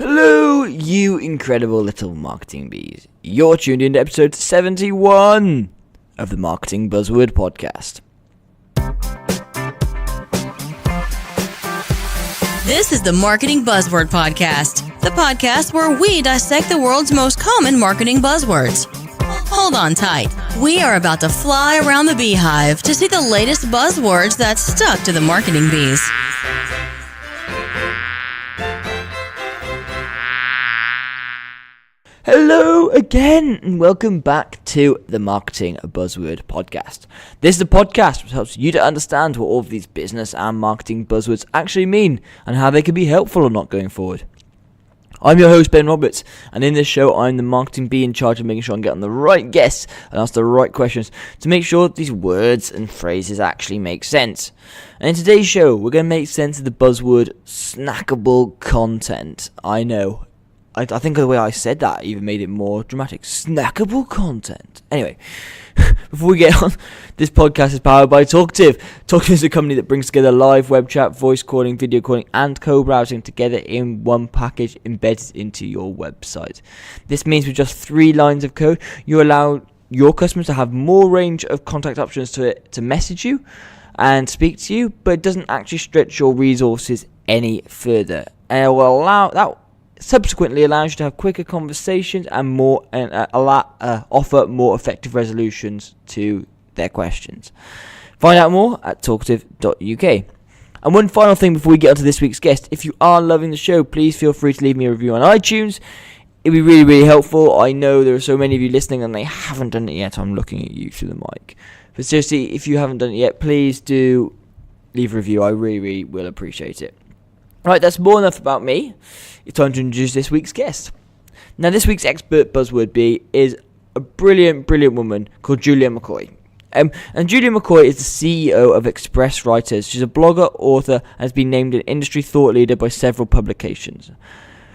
Hello, you incredible little marketing bees. You're tuned in to episode 71 of the Marketing Buzzword Podcast. This is the Marketing Buzzword Podcast, the podcast where we dissect the world's most common marketing buzzwords. Hold on tight. We are about to fly around the beehive to see the latest buzzwords that stuck to the marketing bees. Hello again, and welcome back to the Marketing Buzzword Podcast. This is a podcast which helps you to understand what all of these business and marketing buzzwords actually mean and how they can be helpful or not going forward. I'm your host, Ben Roberts, and in this show, I'm the marketing bee in charge of making sure I'm getting the right guests and ask the right questions to make sure these words and phrases actually make sense. And in today's show, we're going to make sense of the buzzword snackable content. I know. I think the way I said that even made it more dramatic. Snackable content. Anyway, before we get on, this podcast is powered by Talkative. Talkative is a company that brings together live web chat, voice calling, video calling, and co-browsing together in one package embedded into your website. This means with just 3 lines of code, you allow your customers to have more range of contact options to message you and speak to you, but it doesn't actually stretch your resources any further. And it will subsequently allows you to have quicker conversations and offer more effective resolutions to their questions. Find out more at talkative.uk. And one final thing before we get on to this week's guest, if you are loving the show, please feel free to leave me a review on iTunes. It'd be really, really helpful. I know there are so many of you listening and they haven't done it yet. I'm looking at you through the mic. But seriously, if you haven't done it yet, please do leave a review. I really, really will appreciate it. Right, that's more enough about me. It's time to introduce this week's guest. Now, this week's expert buzzword bee is a brilliant, brilliant woman called Julia McCoy. And Julia McCoy is the CEO of Express Writers. She's a blogger, author, and has been named an industry thought leader by several publications.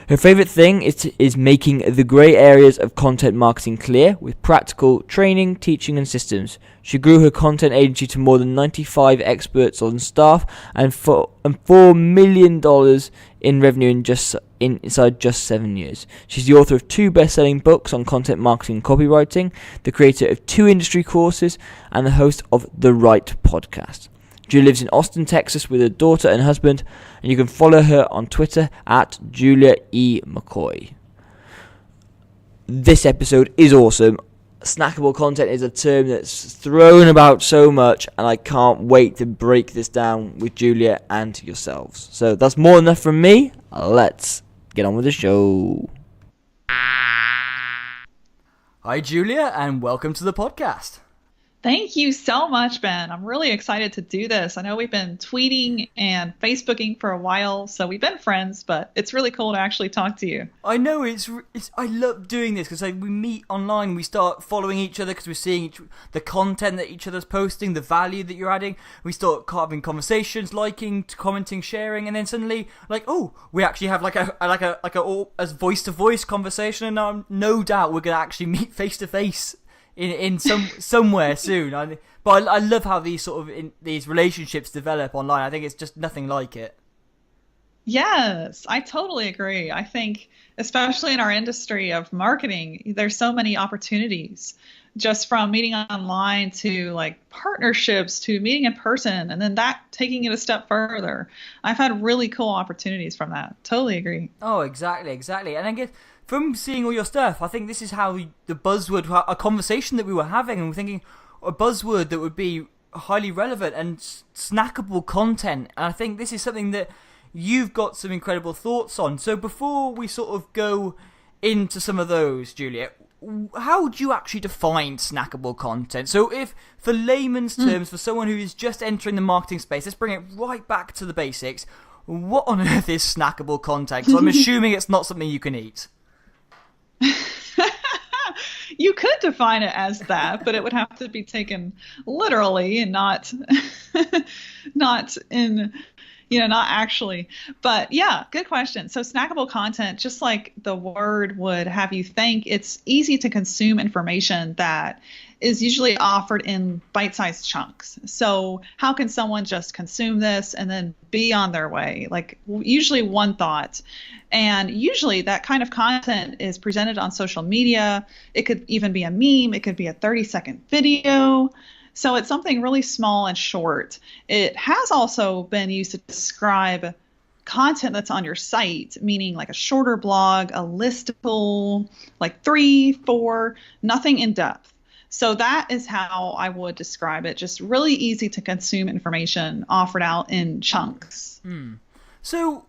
Her favourite thing is making the grey areas of content marketing clear with practical training, teaching and systems. She grew her content agency to more than 95 experts on staff and $4 million in revenue inside just 7 years. She's the author of 2 best-selling books on content marketing and copywriting, the creator of 2 industry courses, and the host of The Right Podcast. Julia lives in Austin, Texas with her daughter and husband, and you can follow her on Twitter at Julia E. McCoy. This episode is awesome. Snackable content is a term that's thrown about so much, and I can't wait to break this down with Julia and yourselves. So that's more than enough from me. Let's get on with the show. Hi, Julia, and welcome to the podcast. Thank you so much, Ben. I'm really excited to do this. I know we've been tweeting and Facebooking for a while, so we've been friends, but it's really cool to actually talk to you. I know, I love doing this because we meet online, we start following each other because we're seeing the content that each other's posting, the value that you're adding. We start having conversations, liking, commenting, sharing, and then suddenly, we actually have like a voice-to-voice conversation, and no doubt we're going to actually meet face-to-face in somewhere soon. But I love how these these relationships develop online. I think it's just nothing like it. Yes, I totally agree. I think, especially in our industry of marketing, there's so many opportunities just from meeting online to partnerships to meeting in person, and then that taking it a step further. I've had really cool opportunities from that. Totally agree. Oh, exactly. And I guess from seeing all your stuff, I think this is how the buzzword, a conversation that we were having, and we're thinking a buzzword that would be highly relevant and snackable content. And I think this is something that you've got some incredible thoughts on. So before we sort of go into some of those, Julia, how would you actually define snackable content? So if, for layman's terms, for someone who is just entering the marketing space, let's bring it right back to the basics. What on earth is snackable content? Because I'm assuming it's not something you can eat. You could define it as that, but it would have to be taken literally and not actually. But yeah, good question. So snackable content, just like the word would have you think, it's easy to consume information that is usually offered in bite-sized chunks. So how can someone just consume this and then be on their way? Like usually one thought. And usually that kind of content is presented on social media. It could even be a meme. It could be a 30-second video. So it's something really small and short. It has also been used to describe content that's on your site, meaning like a shorter blog, a listicle, like 3, 4, nothing in depth. So that is how I would describe it. Just really easy to consume information offered out in chunks. So,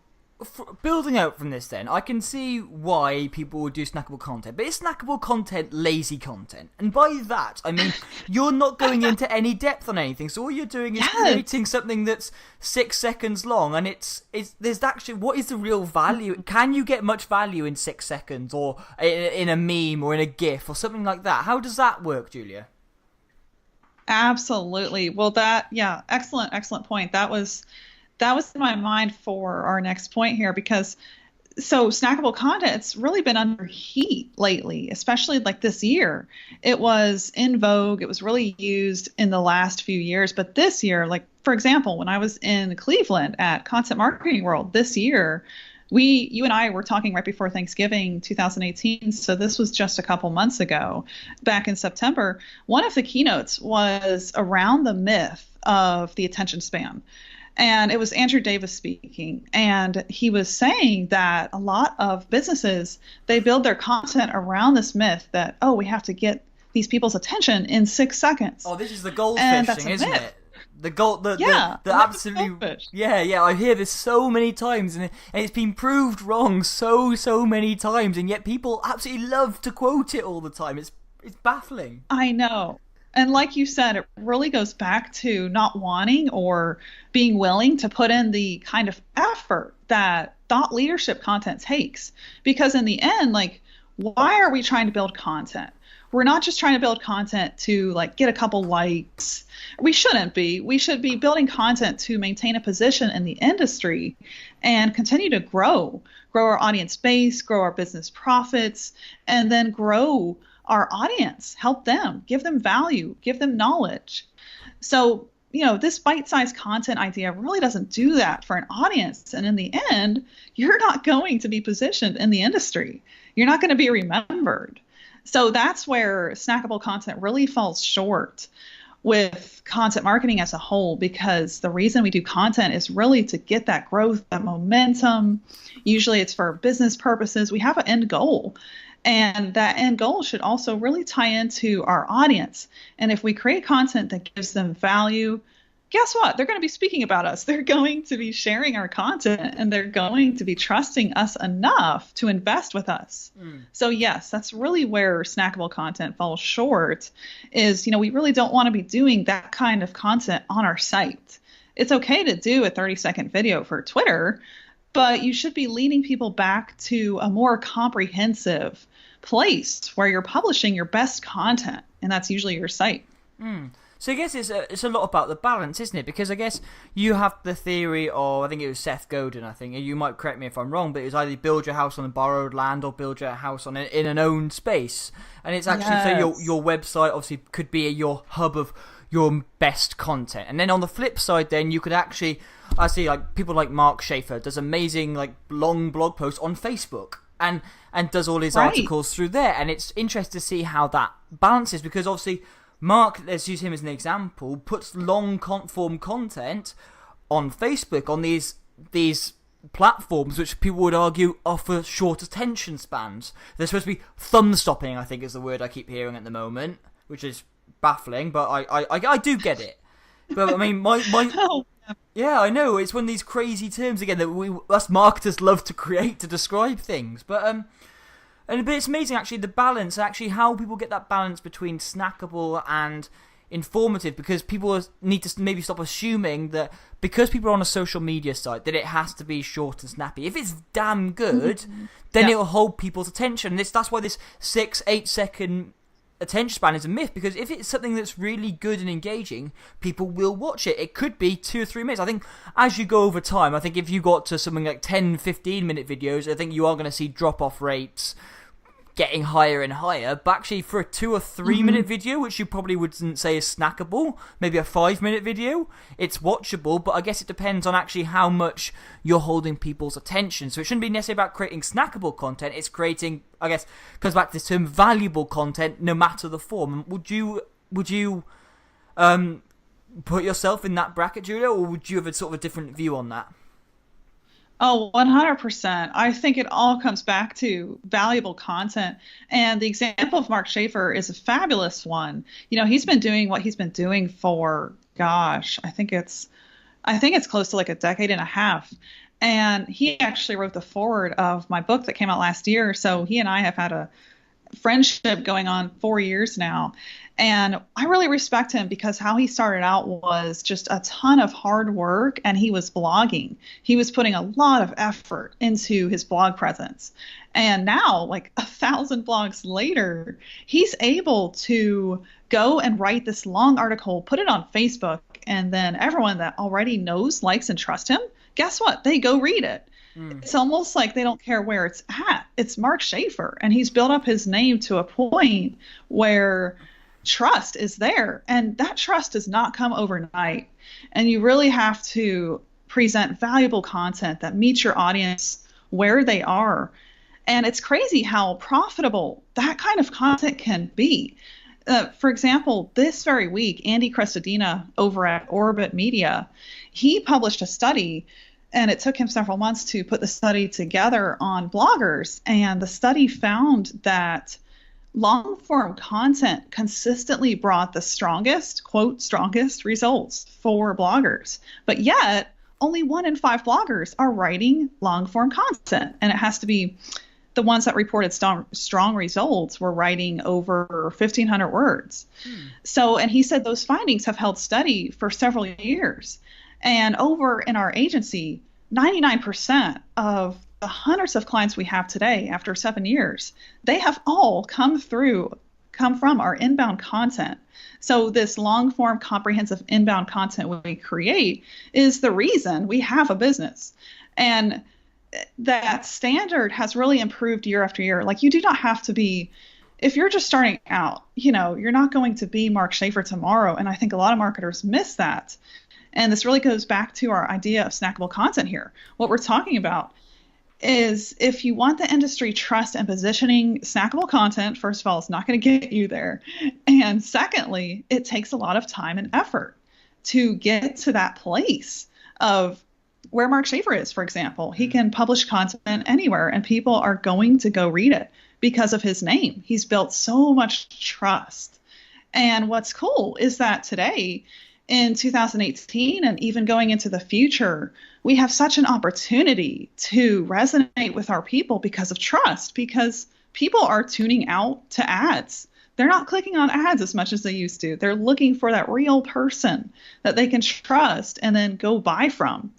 building out from this then, I can see why people would do snackable content, but is snackable content lazy content? And by that, I mean, you're not going into any depth on anything, so all you're doing is creating something that's 6 seconds long, and there's actually, what is the real value? Can you get much value in 6 seconds, or in a meme, or in a GIF, or something like that? How does that work, Julia? Absolutely. Well, excellent point. That was in my mind for our next point here, because so snackable content, it's really been under heat lately, especially like this year. It was in vogue. It was really used in the last few years. But this year, like, for example, when I was in Cleveland at Content Marketing World this year, you and I were talking right before Thanksgiving 2018. So this was just a couple months ago, back in September. One of the keynotes was around the myth of the attention span. And it was Andrew Davis speaking, and he was saying that a lot of businesses, they build their content around this myth that, oh, we have to get these people's attention in 6 seconds. Oh, this is the goldfish thing, isn't it? The absolute, yeah. I hear this so many times, and it's been proved wrong so many times, and yet people absolutely love to quote it all the time. It's baffling. I know. And like you said, it really goes back to not wanting or being willing to put in the kind of effort that thought leadership content takes. Because in the end, like, why are we trying to build content? We're not just trying to build content to like get a couple likes. We shouldn't be. We should be building content to maintain a position in the industry and continue to grow our audience base, grow our business profits, and then grow our audience, help them, give them value, give them knowledge. So, this bite-sized content idea really doesn't do that for an audience. And in the end, you're not going to be positioned in the industry. You're not going to be remembered. So that's where snackable content really falls short with content marketing as a whole, because the reason we do content is really to get that growth, that momentum. Usually it's for business purposes. We have an end goal. And that end goal should also really tie into our audience. And if we create content that gives them value, guess what? They're going to be speaking about us. They're going to be sharing our content, and they're going to be trusting us enough to invest with us. So yes, that's really where snackable content falls short is, we really don't want to be doing that kind of content on our site. It's okay to do a 30-second video for Twitter, but you should be leading people back to a more comprehensive place where you're publishing your best content, and that's usually your site. So I guess it's a lot about the balance, isn't it? Because I guess you have the theory of, I think it was Seth Godin, and you might correct me if I'm wrong, but it was either build your house on borrowed land or build your house in an owned space. And it's actually, so your website obviously could be your hub of your best content. And then on the flip side, then you could actually, I see like people like Mark Schaefer does amazing like long blog posts on Facebook. And does all his articles through there. And it's interesting to see how that balances, because obviously Mark, let's use him as an example, puts long form content on Facebook, on these platforms which people would argue offer short attention spans. They're supposed to be thumb stopping, I think is the word I keep hearing at the moment, which is baffling, but I do get it. But I mean, yeah, I know, it's one of these crazy terms again that us marketers love to create to describe things. But it's amazing actually the balance, actually how people get that balance between snackable and informative, because people need to maybe stop assuming that because people are on a social media site that it has to be short and snappy. If it's damn good, then it'll hold people's attention. That's why this 6-8 second attention span is a myth, because if it's something that's really good and engaging, people will watch it. It could be 2 or 3 minutes. I think as you go over time, I think if you got to something like 10-15 minute videos, I think you are going to see drop off rates getting higher and higher, but actually for a 2 or 3 minute video, which you probably wouldn't say is snackable, maybe a 5 minute video, it's watchable, but I guess it depends on actually how much you're holding people's attention. So it shouldn't be necessarily about creating snackable content, it's creating, I guess, comes back to this term, valuable content, no matter the form. Would you put yourself in that bracket, Julia, or would you have a sort of a different view on that? Oh, 100%. I think it all comes back to valuable content. And the example of Mark Schaefer is a fabulous one. You know, he's been doing what he's been doing for, gosh, I think it's close to like a decade and a half. And he actually wrote the foreword of my book that came out last year. So he and I have had a friendship going on 4 years now. And I really respect him because how he started out was just a ton of hard work, and he was blogging. He was putting a lot of effort into his blog presence. And now, like 1,000 blogs later, he's able to go and write this long article, put it on Facebook, and then everyone that already knows, likes, and trusts him, guess what? They go read it. It's almost like they don't care where it's at. It's Mark Schaefer, and he's built up his name to a point where trust is there, and that trust does not come overnight. And you really have to present valuable content that meets your audience where they are. And it's crazy how profitable that kind of content can be. For example, this very week, Andy Crestodina over at Orbit Media, he published a study, and it took him several months to put the study together on bloggers. And the study found that long-form content consistently brought the strongest, quote, strongest results for bloggers. But yet, only 1 in 5 bloggers are writing long-form content. And it has to be the ones that reported strong results were writing over 1,500 words. So, and he said those findings have held steady for several years. And over in our agency, 99% of the hundreds of clients we have today after 7 years, they have all come from our inbound content. So this long form comprehensive inbound content we create is the reason we have a business. And that standard has really improved year after year. Like, you do not have to be, if you're just starting out, you know, you're not going to be Mark Schaefer tomorrow. And I think a lot of marketers miss that. And this really goes back to our idea of snackable content here. What we're talking about is, if you want the industry trust and positioning, snackable content, first of all, it's not going to get you there. And secondly, it takes a lot of time and effort to get to that place of where Mark Schaefer is, for example. He can publish content anywhere and people are going to go read it because of his name. He's built so much trust. And what's cool is that today, in 2018 and even going into the future, we have such an opportunity to resonate with our people because of trust, because people are tuning out to ads. They're not clicking on ads as much as they used to. They're looking for that real person that they can trust and then go buy from.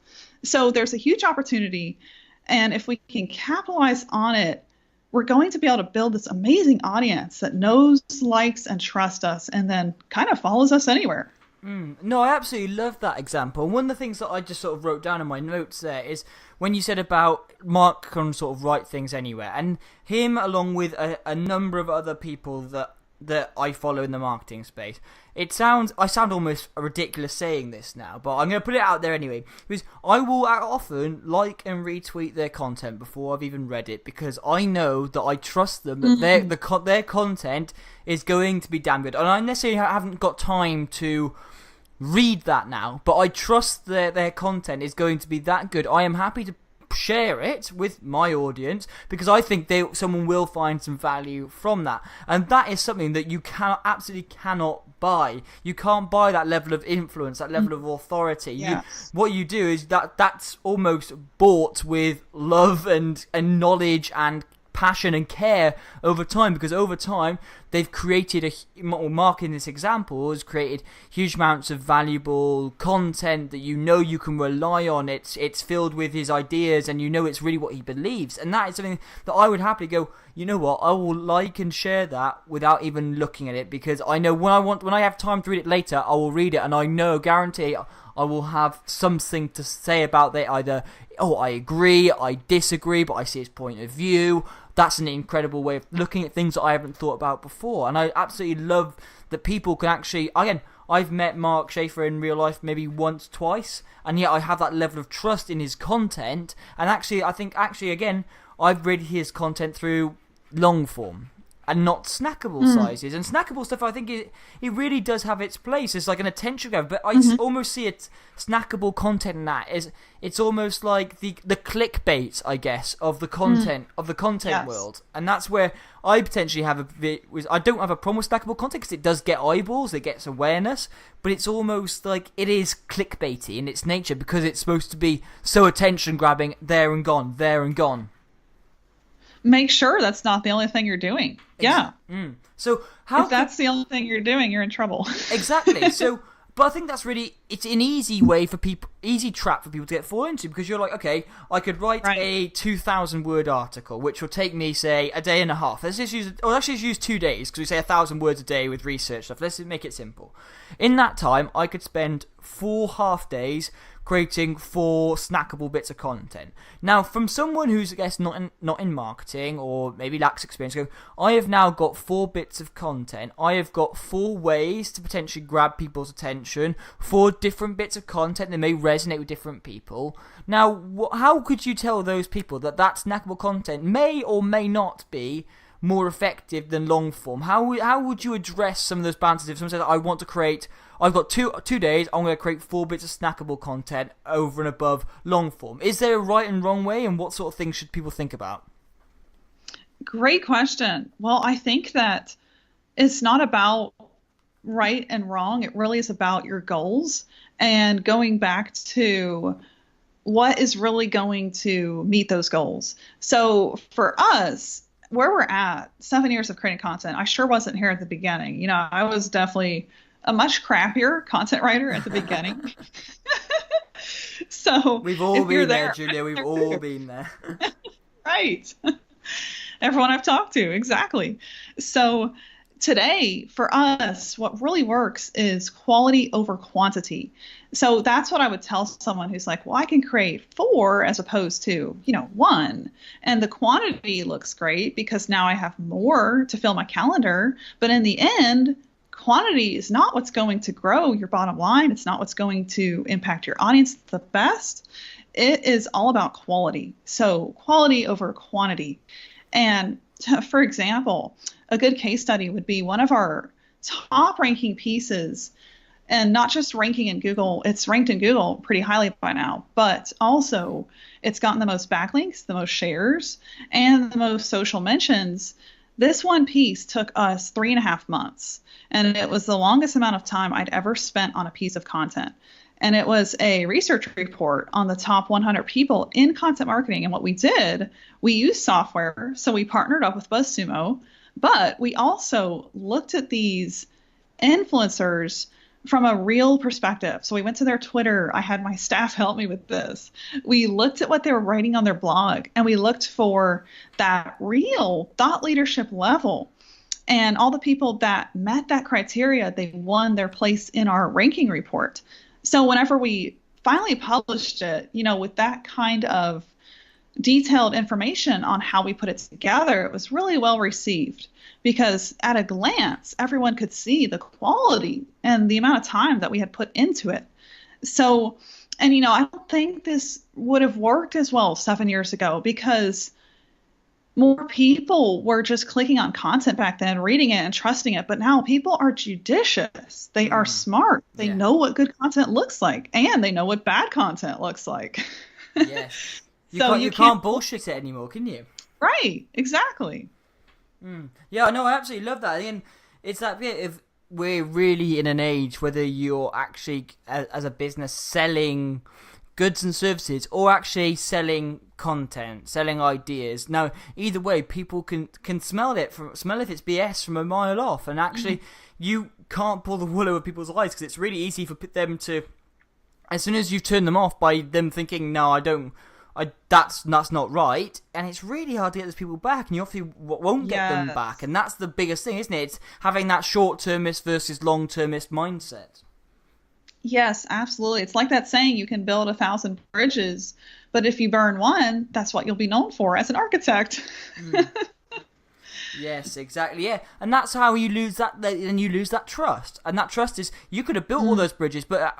So there's a huge opportunity. And if we can capitalize on it, we're going to be able to build this amazing audience that knows, likes, and trusts us and then kind of follows us anywhere. No, I absolutely love that example. One of the things that I just sort of wrote down in my notes there is when you said about Mark can sort of write things anywhere, and him along with a number of other people that I follow in the marketing space. I sound almost ridiculous saying this now, but I'm going to put it out there anyway, because I will often like and retweet their content before I've even read it, because I know that I trust them, that their content is going to be damn good. And I necessarily haven't got time to read that now, but I trust their content is going to be that good. I am happy to share it with my audience because I think someone will find some value from that, and that is something that you absolutely cannot buy. You can't buy that level of influence, that level of authority. Yes. What you do is that's almost bought with love and knowledge and passion and care over time, because over time they've created Mark in this example has created huge amounts of valuable content that you can rely on. It's filled with his ideas and it's really what he believes, and that is something that I would happily go, you know what, I will like and share that without even looking at it, because I know when I have time to read it later, I will read it, and I know, guarantee I will have something to say about it, either, oh, I agree, I disagree, but I see his point of view. That's an incredible way of looking at things that I haven't thought about before. And I absolutely love that people can actually, again, I've met Mark Schaefer in real life maybe once, twice, and yet I have that level of trust in his content. And actually, I think, again, I've read his content through long form and not snackable sizes. And snackable stuff, I think it really does have its place. It's like an attention grab, but I almost see it, snackable content in that is, it's almost like the clickbait, I guess, of the content world. And that's where I potentially have a bit, I don't have a problem with snackable content because it does get eyeballs, it gets awareness, but it's almost like it is clickbaity in its nature because it's supposed to be so attention grabbing, there and gone, there and gone. Make sure that's not the only thing you're doing. Yeah. So if that's the only thing you're doing, you're in trouble. Exactly. So, but I think that's really, it's an easy way for people, easy trap for people to get fall into, because you're like, okay, I could write a 2,000 word article, which will take me, say, a day and a half. Let's just use 2 days, because we say 1,000 words a day with research stuff. Let's just make it simple. In that time, I could spend 4 half days creating 4 snackable bits of content. Now, from someone who's, I guess, not in marketing or maybe lacks experience, I have now got 4 bits of content. I have got 4 ways to potentially grab people's attention, 4 different bits of content that may resonate with different people. Now, how could you tell those people that snackable content may or may not be more effective than long form? How would you address some of those balances if someone says, I want to create, I've got two days, I'm going to create 4 bits of snackable content over and above long form? Is there a right and wrong way, and what sort of things should people think about? Great question. Well, I think that it's not about right and wrong. It really is about your goals and going back to what is really going to meet those goals. So for us, where we're at, 7 years of creating content, I sure wasn't here at the beginning. You know, I was definitely a much crappier content writer at the beginning. So we've all been there, Julia. We've all been there. Right. Everyone I've talked to, exactly. So today, for us, what really works is quality over quantity. So that's what I would tell someone who's like, well, I can create 4 as opposed to, 1. And the quantity looks great because now I have more to fill my calendar. But in the end, quantity is not what's going to grow your bottom line. It's not what's going to impact your audience the best. It is all about quality. So quality over quantity. And for example, a good case study would be one of our top ranking pieces, and not just ranking in Google, it's ranked in Google pretty highly by now, but also it's gotten the most backlinks, the most shares, and the most social mentions. This one piece took us 3.5 months, and it was the longest amount of time I'd ever spent on a piece of content. And it was a research report on the top 100 people in content marketing. And what we did, we used software. So we partnered up with BuzzSumo, but we also looked at these influencers from a real perspective. So we went to their Twitter. I had my staff help me with this. We looked at what they were writing on their blog, and we looked for that real thought leadership level. And all the people that met that criteria, they won their place in our ranking report. So whenever we finally published it, with that kind of detailed information on how we put it together, it was really well received because at a glance, everyone could see the quality and the amount of time that we had put into it. So, and I don't think this would have worked as well 7 years ago because more people were just clicking on content back then, reading it and trusting it. But now people are judicious. They are smart. They know what good content looks like, and they know what bad content looks like. Yes. You can't bullshit it anymore, can you? Right. Exactly. Yeah, no, I absolutely love that. And it's that bit of, we're really in an age, whether you're actually, as a business, selling goods and services or actually selling content, selling ideas. Now, either way, people can smell if it's BS from a mile off, and actually you can't pull the wool over people's eyes because it's really easy for them to, as soon as you turn them off by them thinking, no, that's not right, and it's really hard to get those people back, and you obviously won't get them back, and that's the biggest thing, isn't it? It's having that short-termist versus long-termist mindset. Yes, absolutely. It's like that saying, you can build 1,000 bridges, but if you burn one, that's what you'll be known for as an architect. Yes, exactly. Yeah, and that's how you lose that. Then you lose that trust, and that trust is you could have built all those bridges, but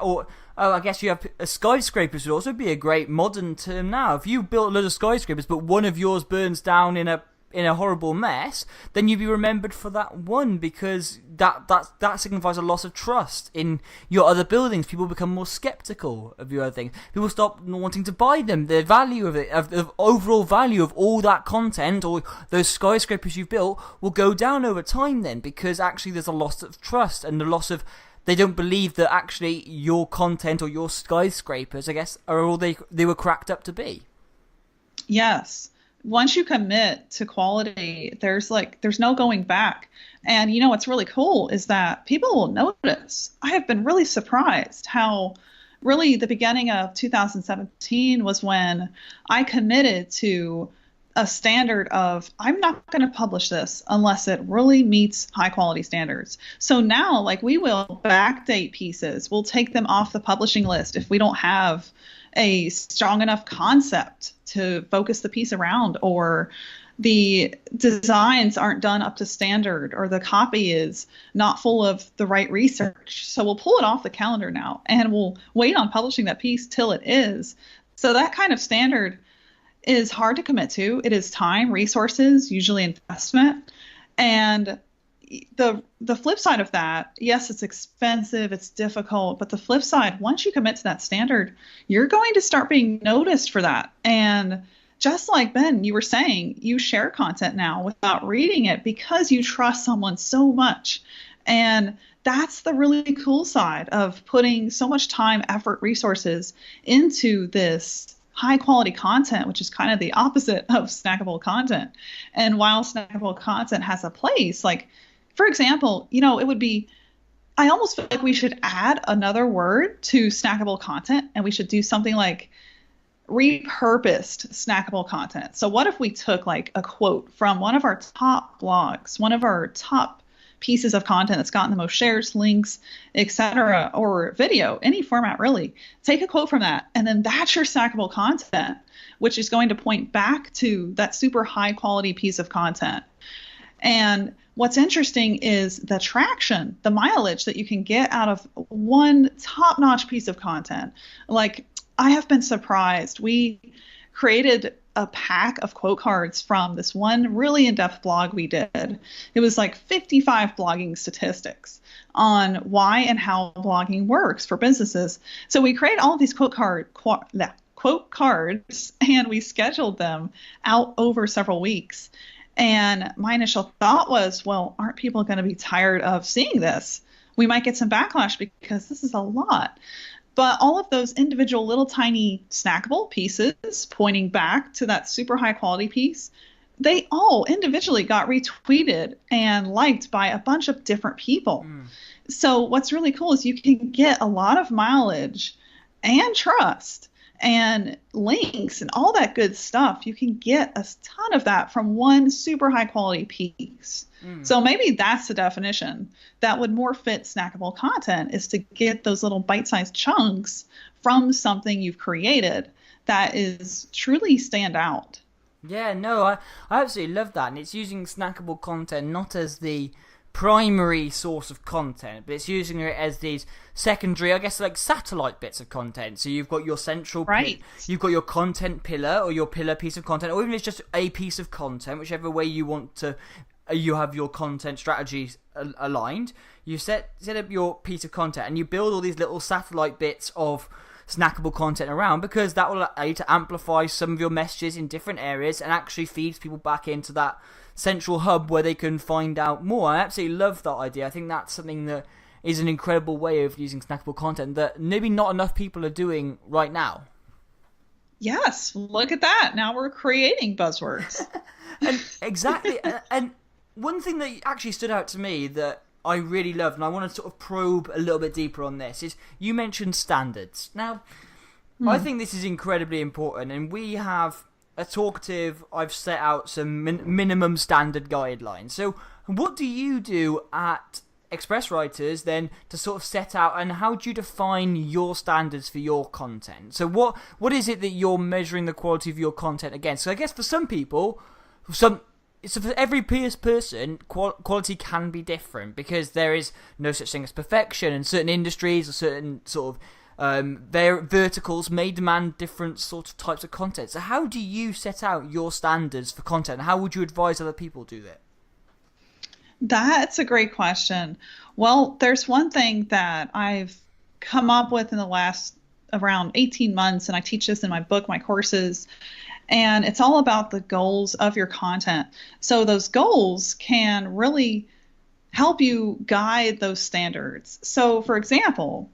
I guess you have skyscrapers would also be a great modern term now. If you built a lot of skyscrapers, but one of yours burns down in a horrible mess, then you'd be remembered for that one, because that signifies a loss of trust in your other buildings. People become more skeptical of your other things. People stop wanting to buy them. The value of it, of the overall value of all that content or those skyscrapers you've built, will go down over time then, because actually there's a loss of trust and the loss of, they don't believe that actually your content or your skyscrapers, I guess, are all they were cracked up to be. Yes. Once you commit to quality, there's no going back. And what's really cool is that people will notice. I have been really surprised how really the beginning of 2017 was when I committed to a standard of, I'm not going to publish this unless it really meets high quality standards. So now, we will backdate pieces. We'll take them off the publishing list if we don't have a strong enough concept to focus the piece around, or the designs aren't done up to standard, or the copy is not full of the right research. So we'll pull it off the calendar now, and we'll wait on publishing that piece till it is. So that kind of standard is hard to commit to. It is time, resources, usually investment. And the flip side of that, yes, it's expensive, it's difficult, but the flip side, once you commit to that standard, you're going to start being noticed for that. And just like Ben, you were saying, you share content now without reading it because you trust someone so much. And that's the really cool side of putting so much time, effort, resources into this high quality content, which is kind of the opposite of snackable content. And while snackable content has a place, for example, it would be, I almost feel like we should add another word to snackable content, and we should do something like repurposed snackable content. So what if we took a quote from one of our top blogs, one of our top pieces of content that's gotten the most shares, links, etc., or video, any format really. Take a quote from that, and then that's your snackable content, which is going to point back to that super high quality piece of content. And what's interesting is the traction, the mileage that you can get out of one top-notch piece of content. I have been surprised. We created a pack of quote cards from this one really in-depth blog we did. It was 55 blogging statistics on why and how blogging works for businesses. So we create all of these quote cards, and we scheduled them out over several weeks. And my initial thought was, well, aren't people going to be tired of seeing this? We might get some backlash because this is a lot. But all of those individual little tiny snackable pieces pointing back to that super high quality piece, they all individually got retweeted and liked by a bunch of different people. So what's really cool is you can get a lot of mileage and trust and links and all that good stuff. You can get a ton of that from one super high quality piece. So maybe that's the definition that would more fit snackable content, is to get those little bite-sized chunks from something you've created that is truly stand out. Yeah, no, I absolutely love that. And it's using snackable content not as the primary source of content, but it's using it as these secondary, I guess, satellite bits of content. So you've got your central, right? You've got your content pillar, or your pillar piece of content, or even if it's just a piece of content, whichever way you want to. You have your content strategies aligned. You set up your piece of content, and you build all these little satellite bits of snackable content around, because that will allow you to amplify some of your messages in different areas and actually feeds people back into that central hub where they can find out more. I absolutely love that idea. I think that's something that is an incredible way of using snackable content that maybe not enough people are doing right now. Yes, look at that. Now we're creating buzzwords. And exactly. And one thing that actually stood out to me that I really loved, and I want to sort of probe a little bit deeper on this, is you mentioned standards. Now, I think this is incredibly important, and we have a Talkative, I've set out some minimum standard guidelines. So what do you do at express writers then to sort of set out, and how do you define your standards for your content? So what is it that you're measuring the quality of your content against? So I guess for some people, so for every person, quality can be different, because there is no such thing as perfection, and certain industries or certain sort of their verticals may demand different sort of types of content. So how do you set out your standards for content? How would you advise other people do that? That's a great question. Well, there's one thing that I've come up with in the last around 18 months, and I teach this in my book, my courses, and it's all about the goals of your content. So those goals can really help you guide those standards. So for example,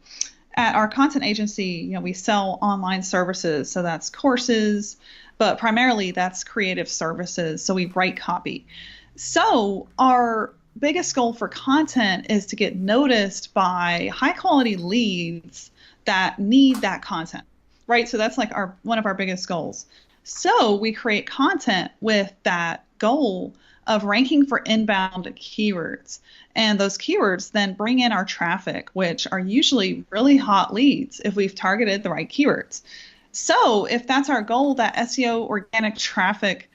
at our content agency, we sell online services. So that's courses, but primarily that's creative services. So we write copy. So our biggest goal for content is to get noticed by high quality leads that need that content, right? So that's like one of our biggest goals. So we create content with that goal of ranking for inbound keywords. And those keywords then bring in our traffic, which are usually really hot leads if we've targeted the right keywords. So if that's our goal, that SEO organic traffic,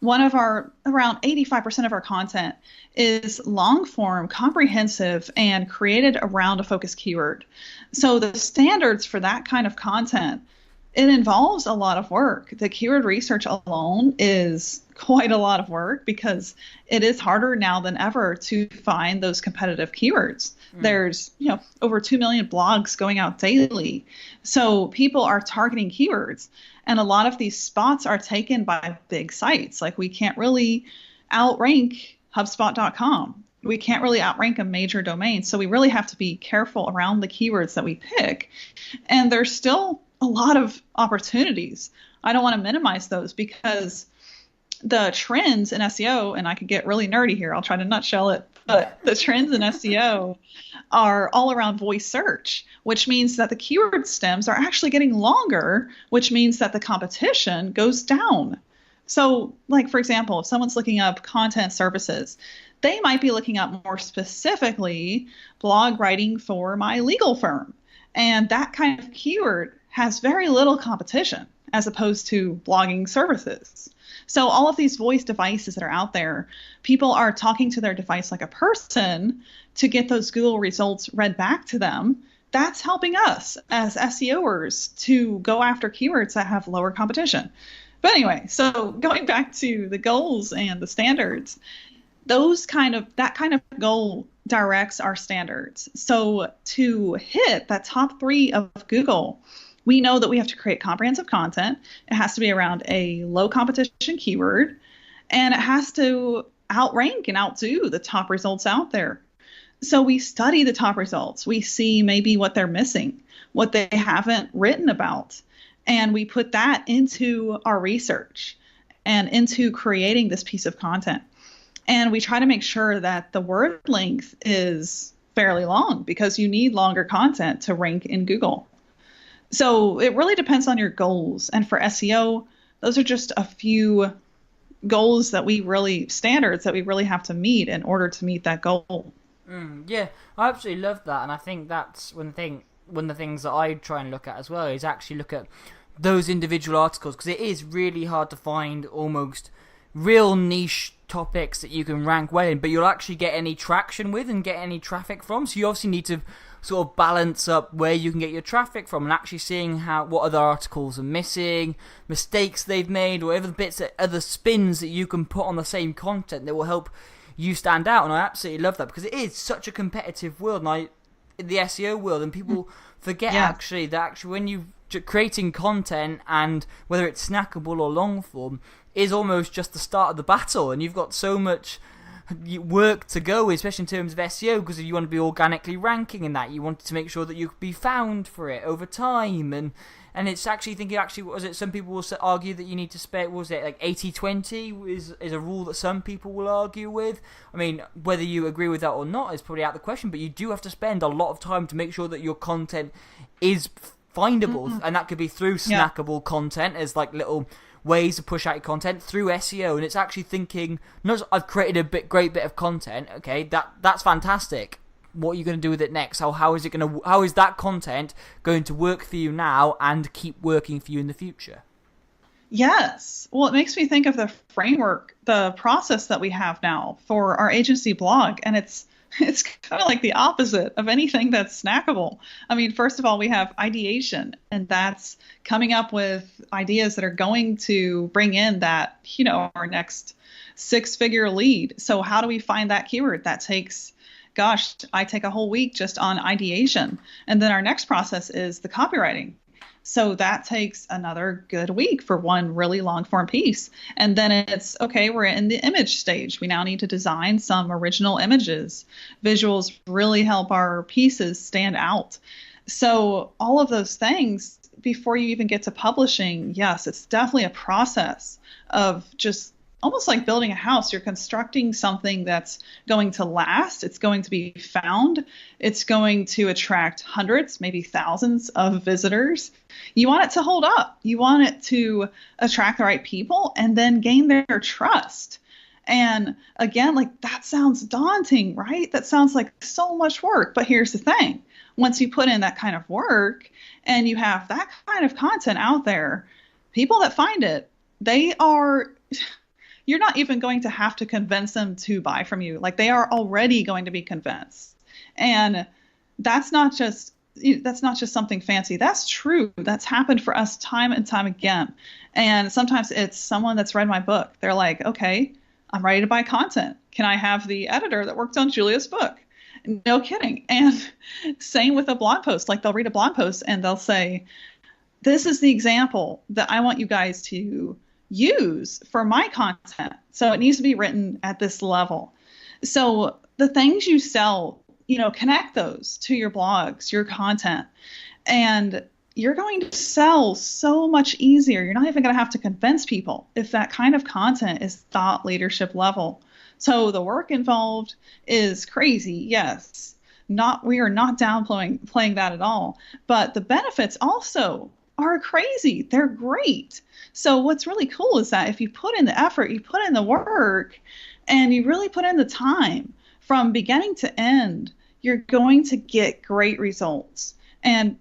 around 85% of our content is long form, comprehensive, and created around a focused keyword. So the standards for that kind of content, it involves a lot of work. The keyword research alone is quite a lot of work, because it is harder now than ever to find those competitive keywords. There's, over 2 million blogs going out daily. So people are targeting keywords, and a lot of these spots are taken by big sites. Like, we can't really outrank HubSpot.com. We can't really outrank a major domain. So we really have to be careful around the keywords that we pick. And there's still a lot of opportunities. I don't want to minimize those, because the trends in SEO, and I could get really nerdy here, I'll try to nutshell it, but the trends in SEO are all around voice search, which means that the keyword stems are actually getting longer, which means that the competition goes down. So, like, for example, if someone's looking up content services, they might be looking up more specifically blog writing for my legal firm. And that kind of keyword has very little competition as opposed to blogging services. So all of these voice devices that are out there, people are talking to their device like a person to get those Google results read back to them. That's helping us as SEOers to go after keywords that have lower competition. But anyway, so going back to the goals and the standards, that kind of goal directs our standards. So to hit that top 3 of Google, we know that we have to create comprehensive content. It has to be around a low competition keyword, and it has to outrank and outdo the top results out there. So we study the top results. We see maybe what they're missing, what they haven't written about, and we put that into our research and into creating this piece of content. And we try to make sure that the word length is fairly long, because you need longer content to rank in Google. So it really depends on your goals. And for SEO, those are just a few goals standards that we really have to meet in order to meet that goal. Yeah, I absolutely love that. And I think that's one of the things that I try and look at as well, is actually look at those individual articles, because it is really hard to find almost real niche topics that you can rank well in, but you'll actually get any traction with and get any traffic from. So you obviously need to sort of balance up where you can get your traffic from, and actually seeing what other articles are missing, mistakes they've made, or other spins that you can put on the same content that will help you stand out. And I absolutely love that, because it is such a competitive world, and in the SEO world, and people forget that when you creating content, and whether it's snackable or long form, is almost just the start of the battle, and you've got so much work to go, especially in terms of SEO, because if you want to be organically ranking in that, you want to make sure that you can be found for it over time, and it's actually thinking, some people will argue that you need to spend, like 80-20 is a rule that some people will argue with. I mean, whether you agree with that or not is probably out of the question, but you do have to spend a lot of time to make sure that your content is findable, and that could be through snackable content as like little ways to push out your content, through SEO, and it's actually thinking, I've created a great bit of content, okay, that's fantastic. what are you going to do with it next? How is that content going to work for you now and keep working for you in the future? Yes. Well, it makes me think of the framework, the process that we have now for our agency blog. And it's kind of like the opposite of anything that's snackable. I mean, first of all, we have ideation, and that's coming up with ideas that are going to bring in that, our next 6-figure lead. So how do we find that keyword? That takes, I take a whole week just on ideation. And then our next process is the copywriting. So that takes another good week for one really long form piece. And then it's, okay, we're in the image stage. We now need to design some original images. Visuals really help our pieces stand out. So all of those things before you even get to publishing, yes, it's definitely a process of just almost like building a house. You're constructing something that's going to last. It's going to be found. It's going to attract hundreds, maybe thousands of visitors. You want it to hold up. You want it to attract the right people and then gain their trust. And again, like that sounds daunting, right? That sounds like so much work. But here's the thing. Once you put in that kind of work and you have that kind of content out there, people that find it, you're not even going to have to convince them to buy from you. Like they are already going to be convinced. And that's not just something fancy. That's true. That's happened for us time and time again. And sometimes it's someone that's read my book. They're like, okay, I'm ready to buy content. Can I have the editor that worked on Julia's book? No kidding. And same with a blog post. Like they'll read a blog post and they'll say, this is the example that I want you guys to use for my content. So it needs to be written at this level. So the things you sell, connect those to your blogs, your content, and you're going to sell so much easier. You're not even going to have to convince people if that kind of content is thought leadership level. So the work involved is crazy. Yes. We are not downplaying that at all. But the benefits also are crazy. They're great. So what's really cool is that if you put in the effort, you put in the work, and you really put in the time from beginning to end, you're going to get great results. And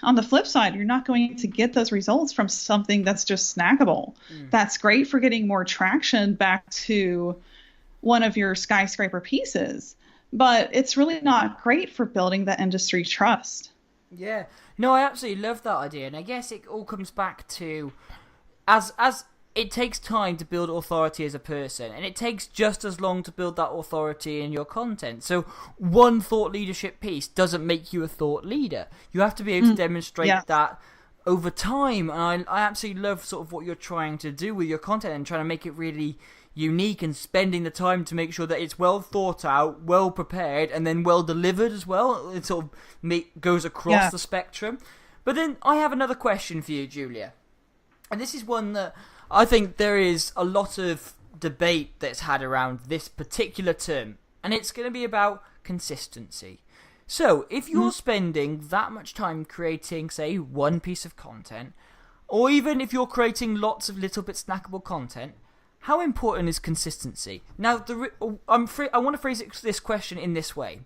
on the flip side, you're not going to get those results from something that's just snackable. That's great for getting more traction back to one of your skyscraper pieces, but it's really not great for building the industry trust. Yeah. No, I absolutely love that idea. And I guess it all comes back to as it takes time to build authority as a person, and it takes just as long to build that authority in your content. So one thought leadership piece doesn't make you a thought leader. You have to be able to demonstrate that over time. And I absolutely love sort of what you're trying to do with your content and trying to make it really unique and spending the time to make sure that it's well thought out, well prepared, and then well delivered as well. It sort of goes across the spectrum. But then I have another question for you, Julia. And this is one that I think there is a lot of debate that's had around this particular term, and it's going to be about consistency. So, if you're spending that much time creating, say, one piece of content, or even if you're creating lots of little bit snackable content, how important is consistency? Now, I want to phrase this question in this way.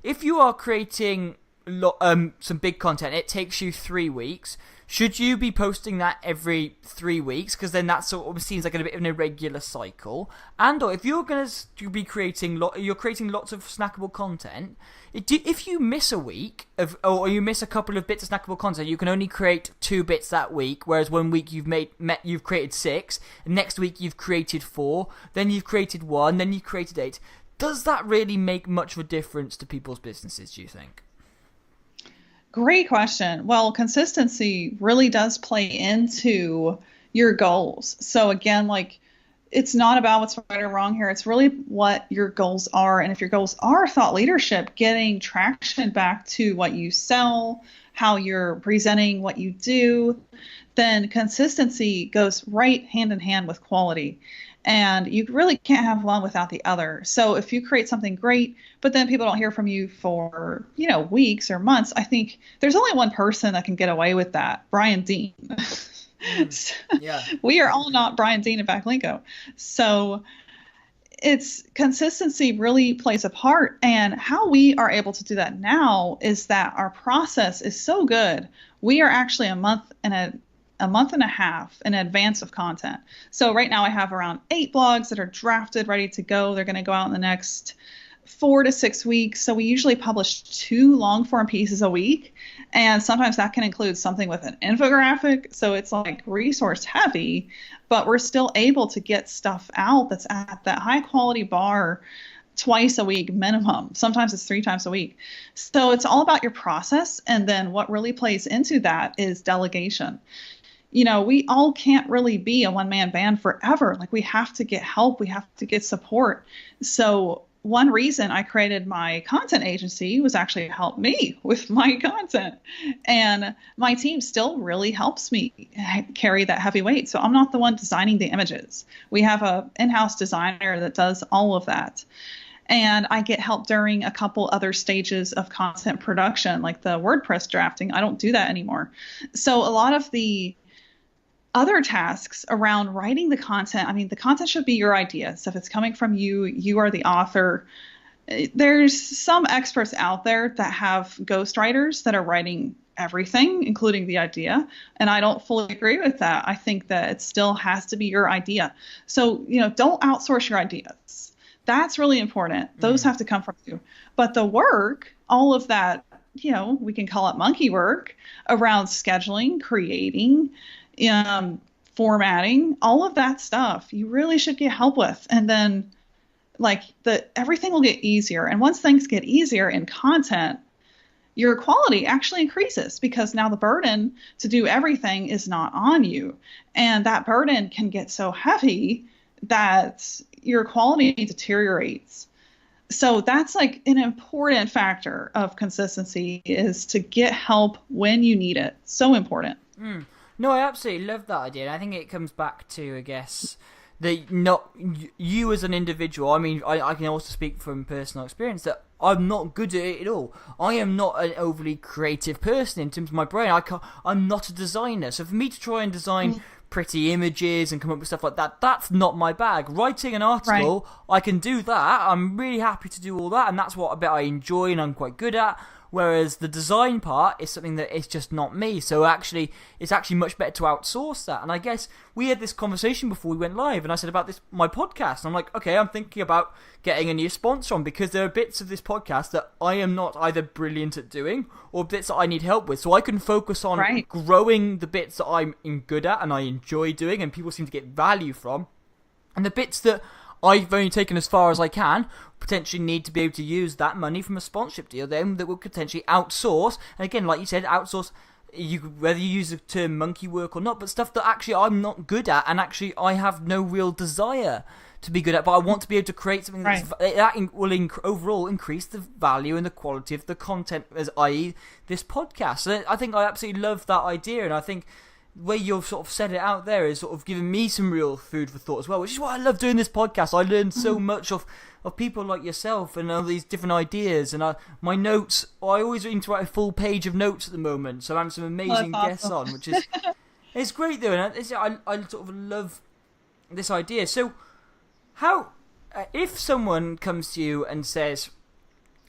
If you are creating some big content, it takes you 3 weeks. Should you be posting that every 3 weeks? Because then that sort of seems like a bit of an irregular cycle. And or if you're going to be creating lots of snackable content, if you miss a week or you miss a couple of bits of snackable content, you can only create 2 bits that week. Whereas 1 week you've created 6, and next week you've created 4, then you've created 1, then you've created 8. Does that really make much of a difference to people's businesses, do you think? Great question. Well, consistency really does play into your goals. So again, it's not about what's right or wrong here. It's really what your goals are. And if your goals are thought leadership, getting traction back to what you sell, how you're presenting what you do, then consistency goes right hand in hand with quality. And you really can't have one without the other. So if you create something great, but then people don't hear from you for, weeks or months, I think there's only one person that can get away with that, Brian Dean. Yeah. We are all not Brian Dean and Backlinko. So it's consistency really plays a part. And how we are able to do that now is that our process is so good. We are actually a month and a half in advance of content. So right now I have around 8 blogs that are drafted, ready to go. They're going to go out in the next 4 to 6 weeks. So we usually publish 2 long form pieces a week. And sometimes that can include something with an infographic. So it's like resource heavy, but we're still able to get stuff out that's at that high quality bar twice a week minimum. Sometimes it's 3 times a week. So it's all about your process. And then what really plays into that is delegation. We all can't really be a one-man band forever. Like, we have to get help. We have to get support. So one reason I created my content agency was actually to help me with my content. And my team still really helps me carry that heavy weight. So I'm not the one designing the images. We have an in-house designer that does all of that. And I get help during a couple other stages of content production, like the WordPress drafting. I don't do that anymore. So a lot of the other tasks around writing the content, I mean, the content should be your idea. So if it's coming from you, you are the author. There's some experts out there that have ghostwriters that are writing everything, including the idea. And I don't fully agree with that. I think that it still has to be your idea. So, don't outsource your ideas. That's really important. Those have to come from you. But the work, all of that, we can call it monkey work around scheduling, creating, formatting, all of that stuff, you really should get help with. And then everything will get easier. And once things get easier in content, your quality actually increases, because now the burden to do everything is not on you. And that burden can get so heavy that your quality deteriorates. So that's like an important factor of consistency, is to get help when you need it. So important. No, I absolutely love that idea. And I think it comes back to, I guess, not you as an individual. I mean, I can also speak from personal experience that I'm not good at it at all. I am not an overly creative person in terms of my brain. I'm not a designer. So for me to try and design pretty images and come up with stuff like that, that's not my bag. Writing an article, I can do that. I'm really happy to do all that, and that's what I bet I enjoy and I'm quite good at. Whereas the design part is something that is just not me. So it's actually much better to outsource that. And I guess we had this conversation before we went live, and I said about my podcast. And I'm like, okay, I'm thinking about getting a new sponsor on, because there are bits of this podcast that I am not either brilliant at doing or bits that I need help with. So I can focus on growing the bits that I'm good at and I enjoy doing and people seem to get value from. And the bits that I've only taken as far as I can, potentially need to be able to use that money from a sponsorship deal then that will potentially outsource. And again, like you said, outsource, whether you use the term monkey work or not, but stuff that actually I'm not good at and actually I have no real desire to be good at, but I want to be able to create something that will overall increase the value and the quality of the content, as i.e. this podcast. So I think I absolutely love that idea, and I think the way you've sort of said it out there is sort of giving me some real food for thought as well, which is why I love doing this podcast. I learned so much of people like yourself and all these different ideas, and my notes, I always need to write a full page of notes at the moment, so I'm having some amazing guests on, which is it's great though, and I sort of love this idea. So how, if someone comes to you and says,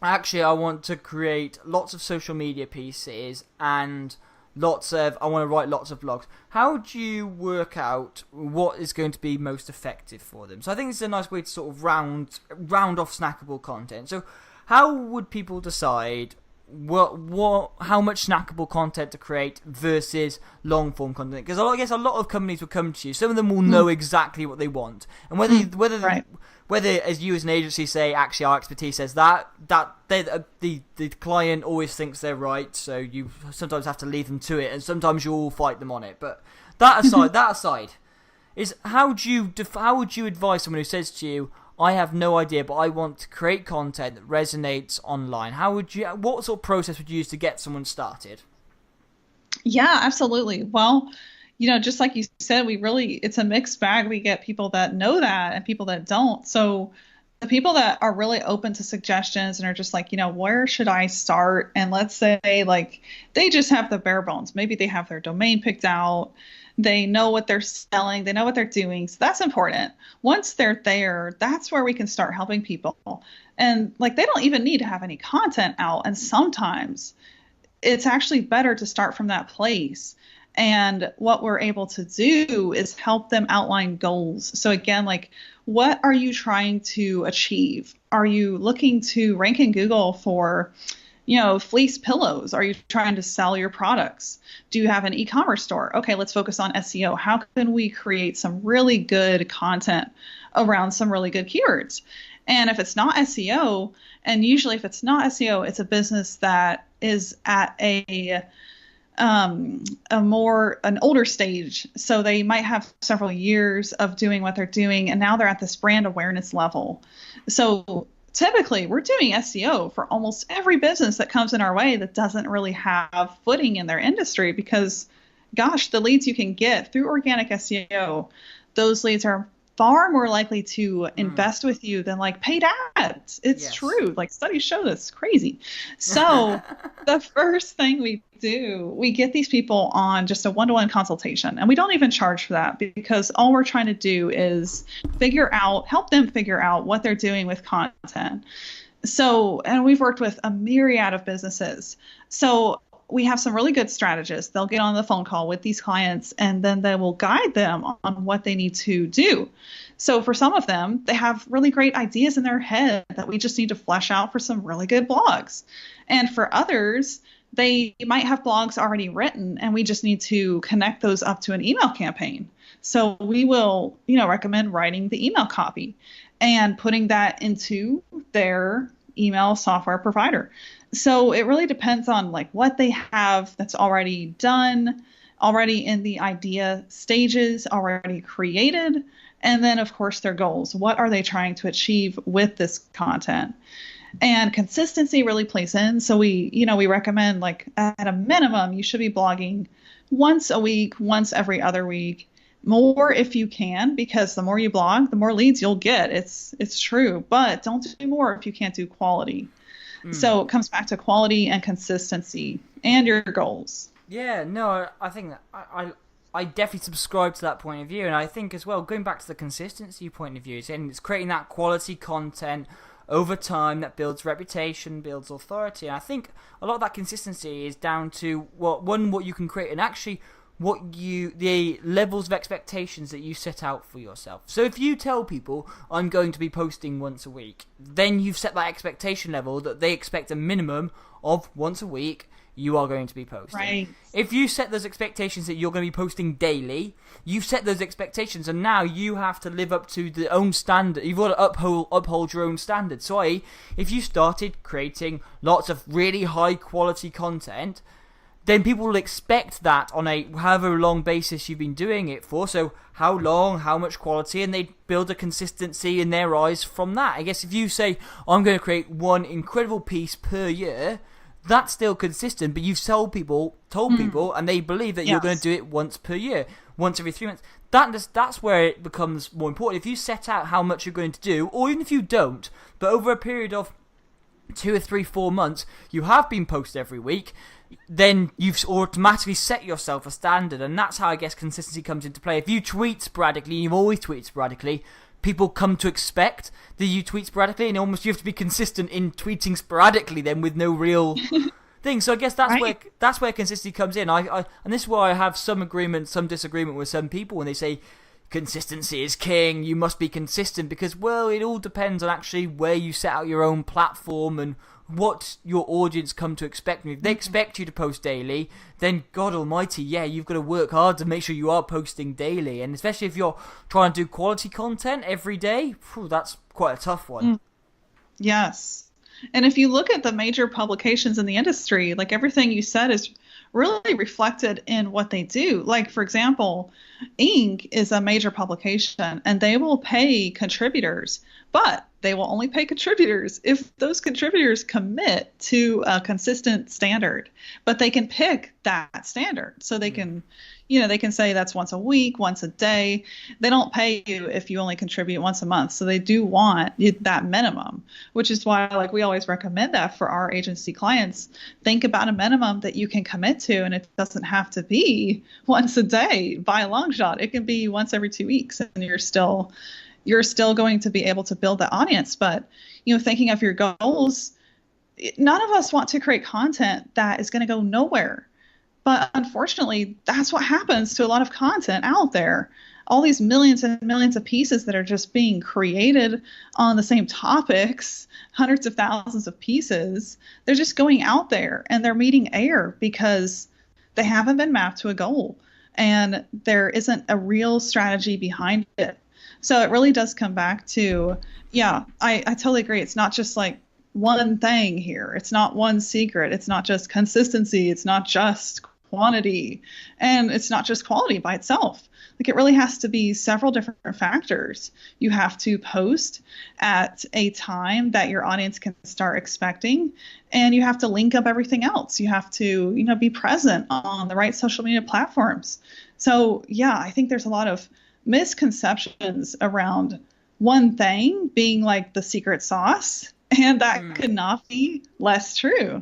actually I want to create lots of social media pieces and I want to write lots of blogs, how do you work out what is going to be most effective for them? So I think it's a nice way to sort of round off snackable content. So how would people decide how much snackable content to create versus long form content? Because I guess a lot of companies will come to you. Some of them will know exactly what they want, and whether as you as an agency say, actually our expertise says that the client always thinks they're right, so you sometimes have to leave them to it, and sometimes you all fight them on it. But that aside, is how would you advise someone who says to you, I have no idea, but I want to create content that resonates online? What sort of process would you use to get someone started? Yeah, absolutely. Well, just like you said, it's a mixed bag. We get people that know that and people that don't. So the people that are really open to suggestions and are just like, where should I start? And let's say like they just have the bare bones. Maybe they have their domain picked out. They know what they're selling. They know what they're doing. So that's important. Once they're there, that's where we can start helping people. And like, they don't even need to have any content out. And sometimes it's actually better to start from that place. And what we're able to do is help them outline goals. So again, like, what are you trying to achieve? Are you looking to rank in Google for, fleece pillows? Are you trying to sell your products? Do you have an e-commerce store? Okay, let's focus on SEO. How can we create some really good content around some really good keywords? And if it's not SEO, and usually if it's not SEO, it's a business that is at an older stage. So they might have several years of doing what they're doing, and now they're at this brand awareness level. So typically we're doing SEO for almost every business that comes in our way that doesn't really have footing in their industry, because gosh, the leads you can get through organic SEO, those leads are far more likely to invest with you than like paid ads. It's true. Like, studies show this. Crazy. So the first thing we do, we get these people on just a one-to-one consultation, and we don't even charge for that, because all we're trying to do is help them figure out what they're doing with content. So, and we've worked with a myriad of businesses. So we have some really good strategists. They'll get on the phone call with these clients, and then they will guide them on what they need to do. So for some of them, they have really great ideas in their head that we just need to flesh out for some really good blogs. And for others, they might have blogs already written, and we just need to connect those up to an email campaign. So we will, recommend writing the email copy and putting that into their email software provider. So it really depends on like what they have that's already done, already in the idea stages, already created. And then of course their goals. What are they trying to achieve with this content? And consistency really plays in. So we recommend, like, at a minimum, you should be blogging once a week, once every other week, more if you can, because the more you blog, the more leads you'll get. It's true, but don't do more if you can't do quality. So it comes back to quality and consistency and your goals. Yeah, no, I think that I definitely subscribe to that point of view. And I think as well, going back to the consistency point of view, it's creating that quality content over time that builds reputation, builds authority. And I think a lot of that consistency is down to what you can create, and actually the levels of expectations that you set out for yourself. So if you tell people, I'm going to be posting once a week, then you've set that expectation level that they expect a minimum of once a week you are going to be posting. Right. If you set those expectations that you're going to be posting daily, you've set those expectations, and now you have to live up to the own standard. You've got to uphold your own standards. So if you started creating lots of really high quality content, then people will expect that on a however long basis you've been doing it for. So how long, how much quality, and they build a consistency in their eyes from that. I guess if you say, I'm going to create one incredible piece per year, that's still consistent, but you've told people, and they believe that you're going to do it once per year, once every 3 months. That's where it becomes more important. If you set out how much you're going to do, or even if you don't, but over a period of 2 or 3, 4 months, you have been posted every week, then you've automatically set yourself a standard, and that's how I guess consistency comes into play. If you tweet sporadically, you've always tweeted sporadically, people come to expect that you tweet sporadically, and almost you have to be consistent in tweeting sporadically then with no real thing. So I guess that's where consistency comes in. And this is why I have some agreement, some disagreement with some people when they say consistency is king, you must be consistent, because, well, it all depends on actually where you set out your own platform and what your audience come to expect. If they expect you to post daily, then God almighty, you've got to work hard to make sure you are posting daily. And especially if you're trying to do quality content every day, that's quite a tough one. Yes. And if you look at the major publications in the industry, like, everything you said is really reflected in what they do. Like, for example, Inc. is a major publication, and they will pay contributors but they will only pay contributors if those contributors commit to a consistent standard. But they can pick that standard. So they can, they can say that's once a week, once a day. They don't pay you if you only contribute once a month. So they do want that minimum, which is why like we always recommend that for our agency clients. Think about a minimum that you can commit to, and it doesn't have to be once a day by a long shot. It can be once every 2 weeks, and you're still going to be able to build that audience. But, thinking of your goals, none of us want to create content that is going to go nowhere. But unfortunately, that's what happens to a lot of content out there. All these millions and millions of pieces that are just being created on the same topics, hundreds of thousands of pieces, they're just going out there and they're meeting air because they haven't been mapped to a goal and there isn't a real strategy behind it. So it really does come back to, I totally agree. It's not just like one thing here. It's not one secret. It's not just consistency. It's not just quantity. And it's not just quality by itself. Like it really has to be several different factors. You have to post at a time that your audience can start expecting, and you have to link up everything else. You have to, be present on the right social media platforms. So I think there's a lot of misconceptions around one thing being like the secret sauce, and that could not be less true.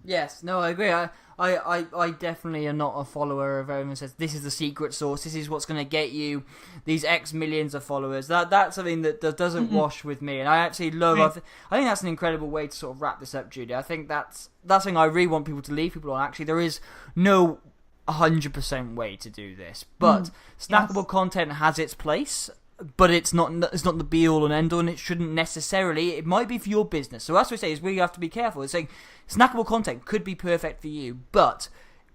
Yes, no, I agree. I definitely am not a follower of everyone who says this is the secret sauce, this is what's going to get you these X millions of followers. That's something that doesn't wash with me, and I actually love. Right. I think that's an incredible way to sort of wrap this up, Julia. I think that's something I really want people to leave people on. Actually, there is no 100% way to do this, but snackable content has its place. But it's not the be all and end all, and it shouldn't necessarily. It might be for your business. So that's what we say is we have to be careful. It's saying snackable content could be perfect for you, but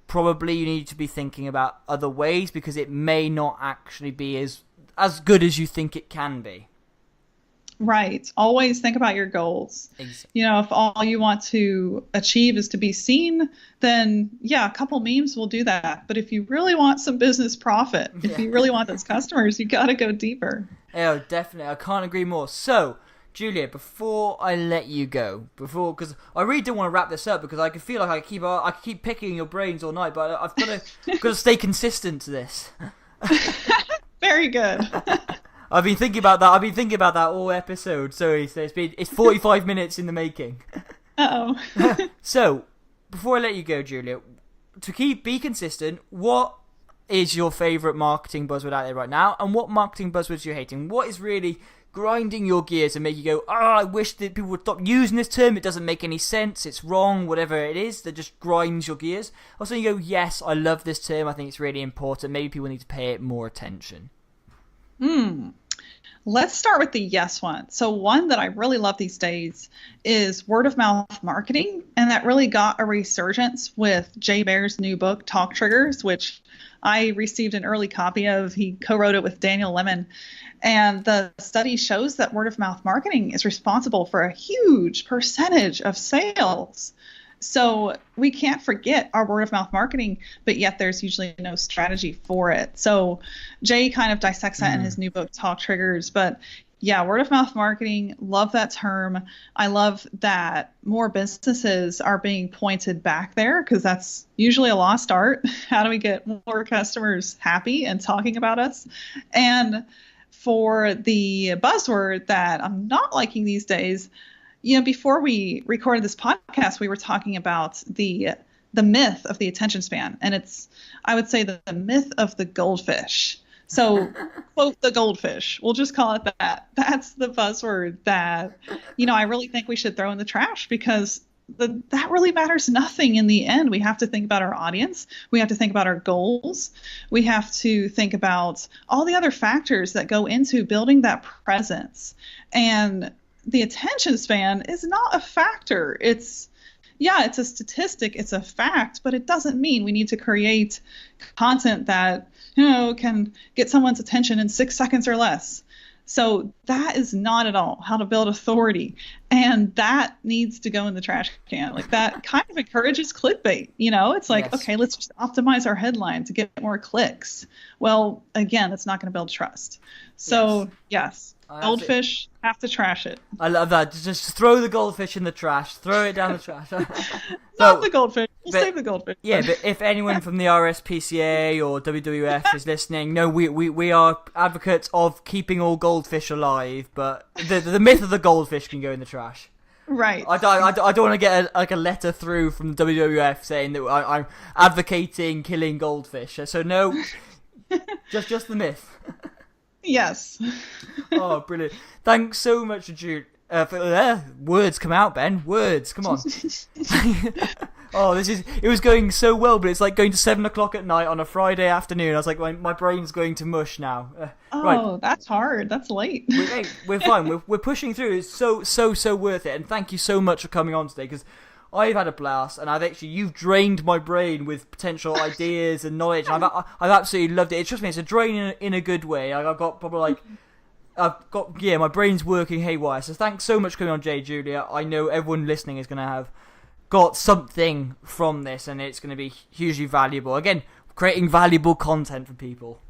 probably you need to be thinking about other ways because it may not actually be as good as you think it can be. Right. Always think about your goals. Exactly. If all you want to achieve is to be seen, then a couple memes will do that. But if you really want some business profit, if you really want those customers, you got to go deeper. Oh, definitely. I can't agree more. So, Julia, before I let you go, because I really don't want to wrap this up because I can feel like I keep picking your brains all night, but I've got to stay consistent to this. Very good. I've been thinking about that all episode. So it's 45 minutes in the making. Uh-oh. So, before I let you go, Julia, to be consistent, what is your favorite marketing buzzword out there right now, and what marketing buzzwords you're hating? What is really grinding your gears and make you go, I wish that people would stop using this term. It doesn't make any sense. It's wrong. Whatever it is that just grinds your gears. Also, you go, yes, I love this term. I think it's really important. Maybe people need to pay it more attention. Let's start with the yes one. So one that I really love these days is word of mouth marketing. And that really got a resurgence with Jay Baer's new book, Talk Triggers, which I received an early copy of. He co-wrote it with Daniel Lemon. And the study shows that word of mouth marketing is responsible for a huge percentage of sales. So we can't forget our word of mouth marketing, but yet there's usually no strategy for it. So Jay kind of dissects that in his new book, Talk Triggers. But word of mouth marketing, love that term. I love that more businesses are being pointed back there because that's usually a lost art. How do we get more customers happy and talking about us? And for the buzzword that I'm not liking these days, before we recorded this podcast, we were talking about the myth of the attention span. And I would say the myth of the goldfish. So, quote the goldfish. We'll just call it that. That's the buzzword that, I really think we should throw in the trash because that really matters nothing in the end. We have to think about our audience. We have to think about our goals. We have to think about all the other factors that go into building that presence. And the attention span is not a factor. It's a statistic, it's a fact, but it doesn't mean we need to create content that, can get someone's attention in 6 seconds or less. So that is not at all how to build authority. And that needs to go in the trash can. Like that kind of encourages clickbait. It's like, okay, let's just optimize our headline to get more clicks. Well, again, that's not going to build trust. So yes. Goldfish, have to trash it. I love that. Just throw the goldfish in the trash. Throw it down the trash. Not the goldfish. We'll save the goldfish. Yeah, but if anyone from the RSPCA or WWF is listening, no, we are advocates of keeping all goldfish alive, but the myth of the goldfish can go in the trash. Right. I don't want to get a letter through from the WWF saying that I'm advocating killing goldfish. So no, just the myth. Yes. Oh, brilliant! Thanks so much, Jude. Words come out, Ben. Words, come on. Oh, it was going so well, but it's like going to 7 o'clock at night on a Friday afternoon. I was like, my brain's going to mush now. Right. That's hard. That's late. We're fine. We're pushing through. It's so worth it. And thank you so much for coming on today, because I've had a blast, and you've drained my brain with potential ideas and knowledge. And I've absolutely loved it. Trust me, it's a drain in a good way. I've got probably my brain's working haywire. So thanks so much for coming on, Jay, Julia. I know everyone listening is going to have got something from this, and it's going to be hugely valuable. Again, creating valuable content for people.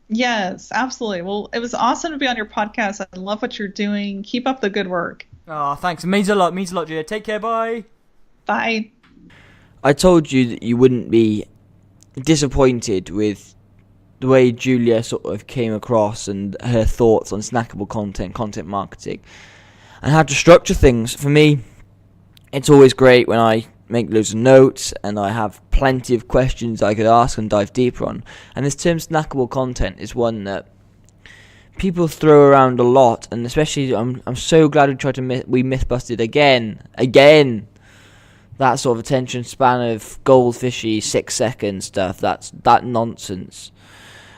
Yes, absolutely. Well, it was awesome to be on your podcast. I love what you're doing. Keep up the good work. Oh, thanks. It means a lot, Julia. Take care. Bye. Bye. I told you that you wouldn't be disappointed with the way Julia sort of came across and her thoughts on snackable content marketing, and how to structure things. For me, it's always great when I make loads of notes and I have plenty of questions I could ask and dive deeper on. And this term snackable content is one that people throw around a lot, and especially I'm so glad we myth busted again that sort of attention span of goldfishy 6 second stuff. That nonsense.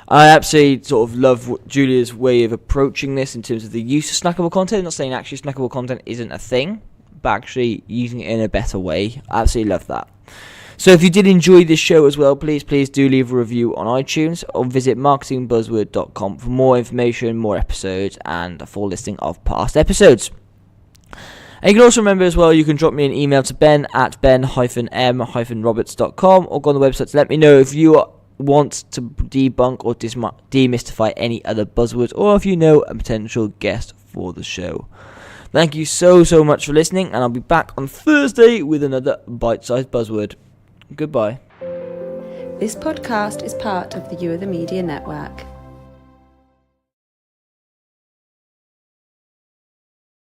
I absolutely sort of love Julia's way of approaching this in terms of the use of snackable content. Not saying actually snackable content isn't a thing, but actually using it in a better way. I absolutely love that. So if you did enjoy this show as well, please do leave a review on iTunes, or visit marketingbuzzword.com for more information, more episodes, and a full listing of past episodes. And you can also remember as well, you can drop me an email to ben@ben-m-roberts.com, or go on the website to let me know if you want to debunk or demystify any other buzzwords, or if you know a potential guest for the show. Thank you so much for listening, and I'll be back on Thursday with another bite-sized buzzword. Goodbye. This podcast is part of the You Are the Media Network.